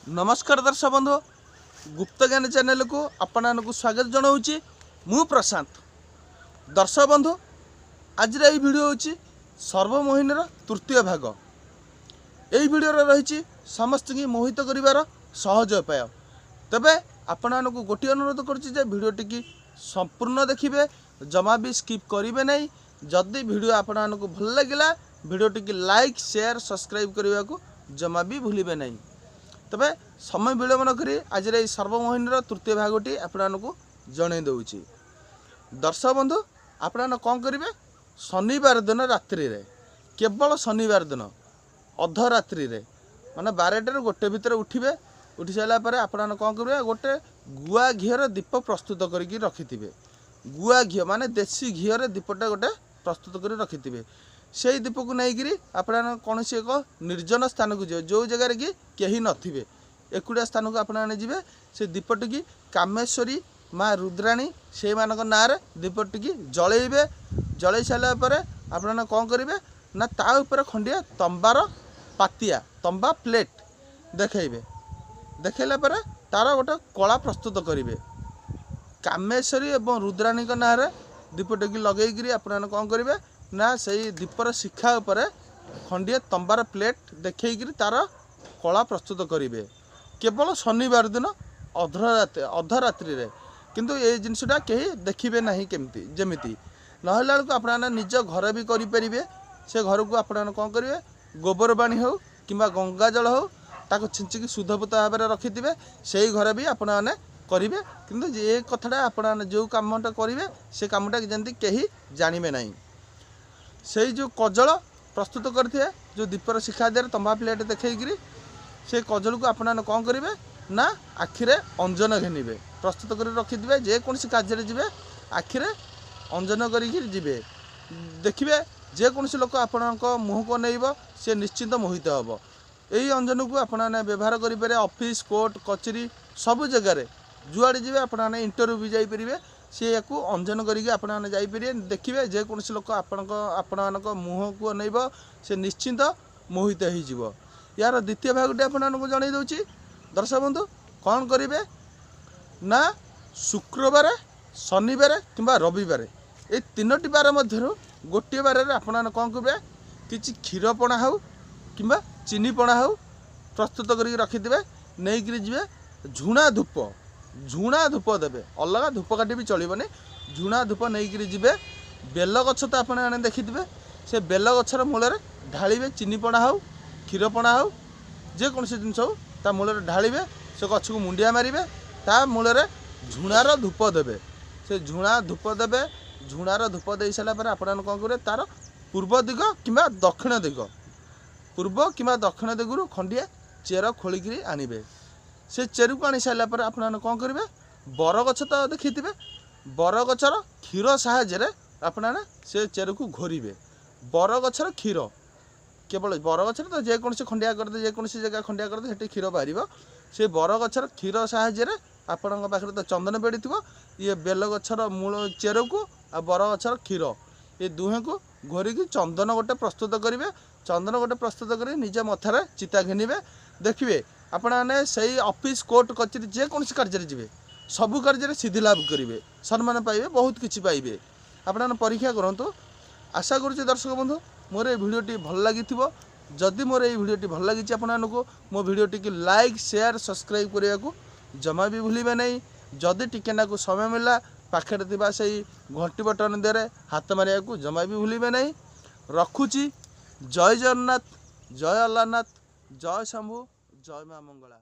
नमस्कार दर्शक बंधु गुप्त ज्ञान चैनल को आपको स्वागत जनाऊँगी मु प्रशांत। दर्शक बंधु आज ये वीडियो हूँ सर्वमोहिनीर तृतीय भाग। यही वीडियो रही समस्त की मोहित कर सहज उपाय। तेबे आपण को गोटे अनुरोध करुच्ची भिडटी की संपूर्ण देखिए, जमा भी स्किप करेंगे नहीं। जदि वीडियो आपण को भल लगे भिडटी की लाइक शेयर सब्सक्राइब करने को जमा भी भूलिए नहीं। तबे समय विलंब न करी आज सर्वमोहिनीर तृतीय भागटी आपको जन दूची। दर्शक बंधु आपण कौन करेंगे, शनिवार दिन रात्रि रे, केवल शनिवार दिन अधरात्रि रे माने 12 गोटे भितर उठिबे। उठी सारा पर आपण कौन करेंगे, गोटे गुआ घीर दीप प्रस्तुत करके रखिथे। गुआ घी माने देसी घीर दीपटा गोटे प्रस्तुत कर रखिथे। से दीप को नहीं आप कौन से एक निर्जन स्थान को जी जो जगार कि कहीं नथिबे एकुड़िया स्थान को आपने जी से दीपटी की कामेश्वरी माँ रुद्राणी से ना दीपटी की जलैबे। जलै सारापर आपने कौन करेंगे ना ता ऊपर खंडिया तंबार पातिया तंबा प्लेट देखैबे। देखला पर तार गोटे कला प्रस्तुत करेंगे। कामेश्वरी एवं रुद्राणी ना दीपटी की लगेगी आपने कौन करेंगे ना से दीपर शिखा उपरे खंडिया तंबार प्लेट देखकर तार कला प्रस्तुत करेंगे केवल शनिवार दिन अधरात्रि रे। किंतु ये जिनसटा कहीं देखिए ना केमती जमीती ना बेलू आप निज घर भी करेंगे। से घर को आप कौन करेंगे, गोबर पानी हो कि गंगा जल हो ताको छिंचिकी शुद्धपुत भाव में रखिथे से ही घर भी आपण मैंने करेंगे। किंतु ये कथाटा आप जो कमटा करेंगे से कमटा जमी कहीं जानवे ना। से जो कजल प्रस्तुत करते जो दीपर शिखा दे तंबा प्लेट देखकर से कजल को आपने कौन करेंगे ना आखिरे अंजन घेनिबे प्रस्तुत कर रखिथे। जेकोसी कार्य जी आखिरे अंजन करेंगे देखिए जेकोसी लोक आपण मुँह को नईब से निश्चिंत मोहित हम। यही अंजन को आपने व्यवहार करेंगे ऑफिस कोर्ट कचेरी सबु जगार जुआड़े जी आपने इंटरव्यू भी जापरेंगे सी या अंजन करके आपने जापरेंगे। देखिए जेकोसी लोक आपण मुँह को नईब से निश्चिंत मोहित हो। यार द्वितीय भागटी आपको जन दूची। दर्शक बंधु कौन करेंगे ना शुक्रवार शनिवार कि रविवार ये तीनोटी बार मध्य गोटे बार आपने कौन करेंगे कि क्षीरपणा हो कि चीनीपणा हो प्रस्तुत करके रखिथे नहीं जी झुणा धूप देवे। अलग धूपकाठी भी चलने झुणा धूप नहीं जी बेल गछ तो आपने देखिथे से बेल गछर मूल ढालिबे चीनीपणा हो क्षीरपणा हो जेकोसी जिनस हो ता मूल ढालिबे से गछ को मुंडिया मारे ता मूल झुणार धूप देवे। से झुणा धूप देवे। झुणार धूप दे सारापर आप कौन करेंगे तार पूर्व दिग कि दक्षिण दिग पूर्व कि दक्षिण दिगरू खंडिया चेर खोलिकी आनबे। से चेर को आनी सारापर आप कौन करेंगे बरगछ तो देखिथे बरगछर क्षीर साहाय्य आपने से चेर को घोरिबे। बरगछर क्षीर केवल बरगछर तो जेकोसी खंडिया करदे जेकोसी जगह खंडिया करदे सेठी क्षीर बाहर से बरगछर क्षीर साहाय्य आपण पाखे तो चंदन पेड़ी थी ये बेल गछर मूल चेर को आ बरगछर क्षीर ये दुहे को घोरिकी चंदन गोटे प्रस्तुत करेंगे। चंदन गोटे प्रस्तुत कर निज मथार चिता घिनबे। देखिए आपने से ऑफिस कोर्ट कचेरी जेकोसी कार्य जी सबू कार्य सिद्धि लाभ करेंगे सम्मान पाइबे बहुत किसी पाइबे। आपने परीक्षा करूँ। आशा करुच्ची दर्शक बंधु मोर ये भिडियोटी भल लगी जदि मोर ये भिडियोटी भल लगी आपको मो भिडियोटी की लाइक शेयर सब्सक्राइब करने को जमा भी भूलिए नहीं। जदि टिकेना को समय मिला पाखे से घंटी बटन दे हाथ मारे को जमा भी भूलिए नहीं। रखुची। जय जगन्नाथ जय अल्लाहनाथ जय शंभु जय माँ मंगला।